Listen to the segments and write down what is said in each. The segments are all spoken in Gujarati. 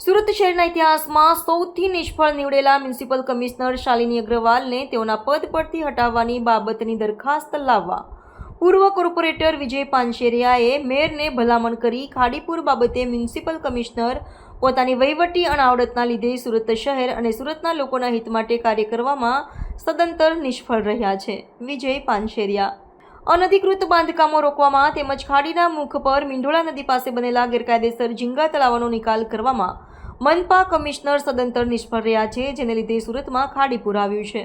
સુરત શહેરના ઇતિહાસમાં સૌથી નિષ્ફળ નીવડેલા મ્યુનિસિપલ કમિશનર શાલિની અગ્રવાલને તેઓના પદ પરથી હટાવવાની બાબતની દરખાસ્ત લાવવા પૂર્વ કોર્પોરેટર વિજય પાનશેરિયાએ મેયરને ભલામણ કરી ખાડીપુર બાબતે મ્યુનિસિપલ કમિશનર પોતાની વહીવટી અણાવડતના લીધે સુરત શહેર અને સુરતના લોકોના હિત માટે કાર્ય કરવામાં સદંતર નિષ્ફળ રહ્યા છે. વિજય પાનશેરિયા અનધિકૃત બાંધકામો રોકવામાં તેમજ ખાડીના મુખ પર મીંઢોળા નદી પાસે બનેલા ગેરકાયદેસર ઝીંગા તળાવનો નિકાલ કરવામાં મનપા કમિશનર સદંતર નિષ્ફળ રહ્યા છે, જેને લીધે સુરતમાં ખાડીપુર આવ્યું છે.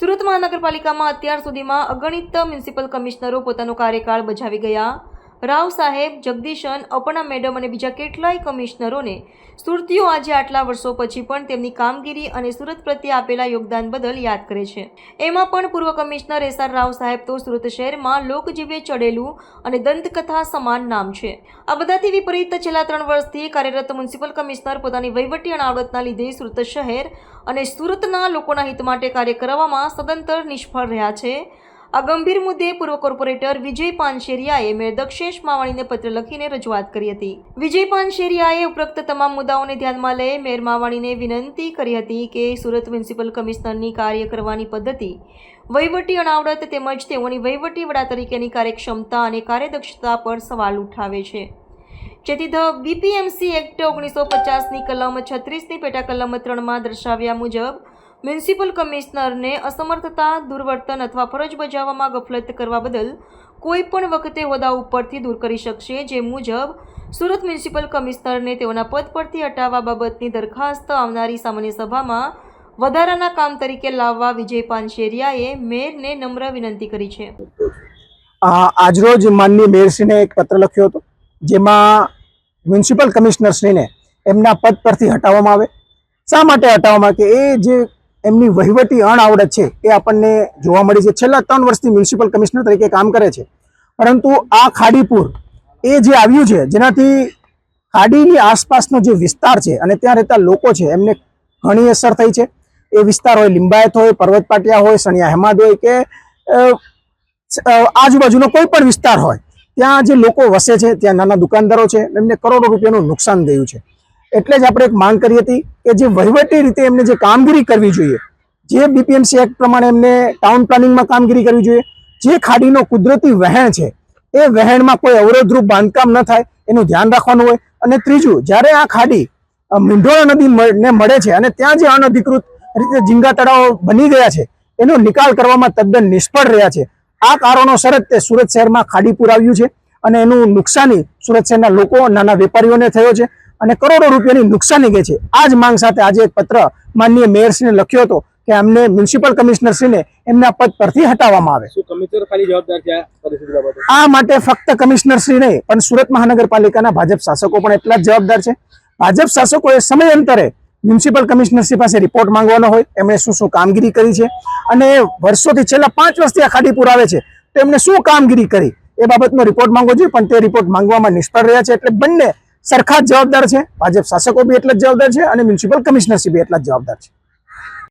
સુરત મહાનગરપાલિકામાં અત્યાર સુધીમાં અગણિત મ્યુનિસિપલ કમિશનરો પોતાનો કાર્યકાળ બજાવી ગયા. રાવ સાહેબ, જગદીશન, અપર્ણા મેડમ અને બીજા કેટલાય કમિશનરોને સુરતીઓ આજે આટલા વર્ષો પછી પણ તેમની કામગીરી અને સુરત પ્રત્યે આપેલા યોગદાન બદલ યાદ કરે છે. એમાં પણ પૂર્વ કમિશનર એસ.આર. રાવ સાહેબ તો સુરત શહેરમાં લોકજીવે ચડેલું અને દંતકથા સમાન નામ છે. આ બધાથી વિપરીત છેલ્લા 3 વર્ષથી કાર્યરત મ્યુનિસિપલ કમિશનર પોતાની વહીવટી અણાવડતના લીધે સુરત શહેર અને સુરતના લોકોના હિત માટે કાર્ય કરવામાં સદંતર નિષ્ફળ રહ્યા છે. આ ગંભીર મુદ્દે પૂર્વ કોર્પોરેટર વિજય પાનશેરિયાએ મેયર દક્ષેશ માવાણીને પત્ર લખીને રજૂઆત કરી હતી. વિજય પાનશેરિયાએ ઉપરોક્ત તમામ મુદ્દાઓને ધ્યાનમાં લઈ મેયર માવાણીને વિનંતી કરી હતી કે સુરત મ્યુનિસિપલ કમિશનરની કાર્ય કરવાની પદ્ધતિ, વહીવટી અણાવડત તેમજ તેઓની વહીવટી વડા તરીકેની કાર્યક્ષમતા અને કાર્યદક્ષતા પર સવાલ ઉઠાવે છે, જેથી ધ બીપીએમસી એક્ટ 1950ની કલમ 36ની પેટા કલમ 3માં દર્શાવ્યા મુજબ મ્યુનિસિપલ કમિશનરને અસમર્થતા, દુર્વર્તન અથવા ફરજ બજાવવામાં ગફલત કરવા બદલ કોઈ પણ વખતે હોદ્દા ઉપરથી દૂર કરી શકશે. જે મુજબ સુરત મ્યુનિસિપલ કમિશનરને તેઓના પદ પરથી હટાવવા બાબતની દરખાસ્ત આવનારી સામાન્ય સભામાં વધારાના કામ તરીકે લાવવા વિજય પાનશેરિયાએ મેયરને નમ્ર વિનંતી કરી છે. આજરોજ માનનીય મેયરશ્રીને એક પત્ર લખ્યો હતો, જેમાં મ્યુનિસિપલ કમિશનરશ્રીને એમના પદ પરથી હટાવવામાં આવે. શા માટે હટાવવામાં? કે એ જે એમની વહીવટી અણઆવડત છે એ આપણને જોવા મળી છે. છેલ્લા 3 વર્ષથી મ્યુનિસિપલ કમિશનર તરીકે કામ કરે છે, પરંતુ આ ખાડીપુર એ જે આવ્યું છે, જેનાથી ખાડીની આસપાસનો જે વિસ્તાર છે અને ત્યાં રહેતા લોકો છે એમને ઘણી અસર થઈ છે. એ વિસ્તાર હોય લિંબાયત હોય, પર્વત પાટિયા હોય, સણિયા હેમાદ હોય કે આજુબાજુનો કોઈ પણ વિસ્તાર હોય, ત્યાં જે લોકો વસે છે, ત્યાં નાના દુકાનદારો છે, એમને કરોડો રૂપિયાનું નુકસાન થયું છે. એટલે જ આપણે એક માંગ કરી હતી કે જે વહીવટી રીતે એમને જે કામગીરી કરવી જોઈએ, જે બીપીએમસી એક્ટ પ્રમાણે એમને ટાઉન પ્લાનિંગમાં કામગીરી કરવી જોઈએ, જે ખાડીનો કુદરતી વહેણ છે એ વહેણમાં કોઈ અવરોધરૂપ બાંધકામ ન થાય એનું ધ્યાન રાખવાનું હોય. અને ત્રીજું, જ્યારે આ ખાડી મીંઢોળા નદીને મળે છે અને ત્યાં જે અનધિકૃત રીતે ઝીંગા તળાવો બની ગયા છે એનો નિકાલ કરવામાં તદ્દન નિષ્ફળ રહ્યા છે. આ કારણોસર જ તે સુરત શહેરમાં ખાડીપુર આવ્યું છે અને એનું નુકસાની સુરત શહેરના લોકો, નાના વેપારીઓને થયો છે અને કરોડો રૂપિયાની નુકસાની ગઈ છે. આ જ માંગ સાથે આજે એક પત્ર માનનીય મેયરશ્રીને લખ્યો હતો કે અમને મ્યુનિસિપલ કમિશનરશ્રીને એમના પદ પરથી હટાવવામાં આવે. શું કમિશનર ખાલી જવાબદાર છે આ પરિસ્થિતિ બાબતે? આ માટે ફક્ત કમિશનરશ્રી નહીં, પણ સુરત મહાનગરપાલિકાના ભાજપ શાસકો પણ એટલા જ જવાબદાર છે. ભાજપ શાસકોએ સમયાંતરે મ્યુનિસિપલ કમિશનરશ્રી પાસે રિપોર્ટ માંગવાનો હોય, એમણે શું શું કામગીરી કરી છે અને વર્ષોથી છેલ્લા 5 વર્ષથી આ ખાડીપુર આવે છે તો એમણે શું કામગીરી કરી એ બાબતનો રિપોર્ટ માંગવો જોઈએ, પણ તે રિપોર્ટ માંગવામાં નિષ્ફળ રહ્યા છે. એટલે બંને સરખા જ જવાબદાર છે. ભાજપ શાસકો બી એટલા જ જવાબદાર છે અને મ્યુનિસિપલ કમિશનરશ્રી બી એટલા જ જવાબદાર છે.